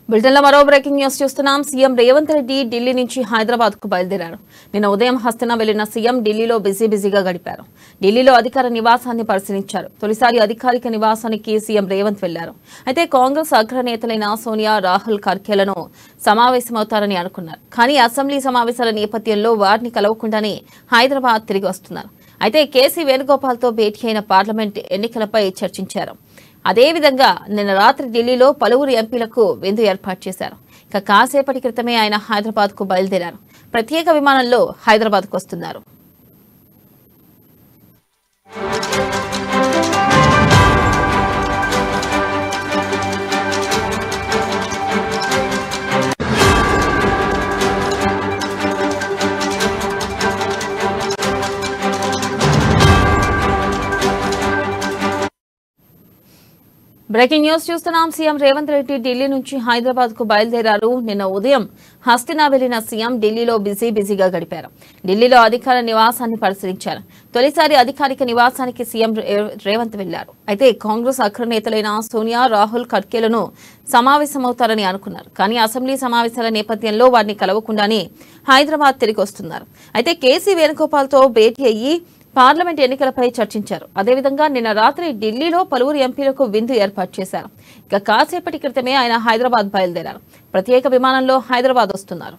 బులెటిన్లో మరో breaking news చూస్తున్నాం. సీఎం రేవంత్ రెడ్డి ఢిల్లీ నుంచి హైదరాబాద్ కు బయలుదేరారు. నిన్న ఉదయం హస్తినా వెళ్లిన సీఎం ఢిల్లీలో బిజీగా గడిపారు. ఢిల్లీలో అధికార నివాసాన్ని పరిశీలించారు. తొలిసారి అధికారిక నివాసానికి సీఎం రేవంత్ వెళ్లారు. అయితే కాంగ్రెస్ అగ్రనేతలైన సోనియా, రాహుల్ ఖర్గేలను సమావేశమవుతారని అనుకున్నారు. కానీ అసెంబ్లీ సమావేశాల నేపథ్యంలో వారిని కలవకుండానే హైదరాబాద్ తిరిగి వస్తున్నారు. అయితే కేసీ వేణుగోపాల్తో భేటీ అయిన పార్లమెంట్ ఎన్నికలపై చర్చించారు. అదేవిధంగా నిన్న రాత్రి ఢిల్లీలో పలువురు ఎంపీలకు విందు ఏర్పాటు చేశారు. ఇక కాసేపటి క్రితమే ఆయన హైదరాబాద్ కు బయలుదేరారు. ప్రత్యేక విమానంలో హైదరాబాద్ కు వస్తున్నారు. బ్రేకింగ్ న్యూస్ చూస్తున్నాం. సీఎం రేవంత్ రెడ్డి ఢిల్లీ నుంచి హైదరాబాద్ కు బయలుదేరారు. నిన్న ఉదయం హస్తినా వెళ్లిన సీఎం ఢిల్లీలో బిజీగా గడిపారు. ఢిల్లీలో అధికార నివాసాన్ని పరిశీలించారు. తొలిసారి అధికారిక నివాసానికి సీఎం రేవంత్ వెళ్లారు. అయితే కాంగ్రెస్ అగ్రనేతలైన సోనియా, రాహుల్ ఖర్గేలను సమావేశమవుతారని అనుకున్నారు. కానీ అసెంబ్లీ సమావేశాల నేపథ్యంలో వారిని కలవకుండానే హైదరాబాద్ తిరిగి వస్తున్నారు. అయితే కేసీ వేణుగోపాల్తో భేటీ అయ్యి పార్లమెంట్ ఎన్నికలపై చర్చించారు. అదేవిధంగా నిన్న రాత్రి ఢిల్లీలో పలువురు ఎంపీలకు విందు ఏర్పాటు చేశారు. ఇక కాసేపటి క్రితమే ఆయన హైదరాబాద్ బయలుదేరారు. ప్రత్యేక విమానంలో హైదరాబాద్ వస్తున్నారు.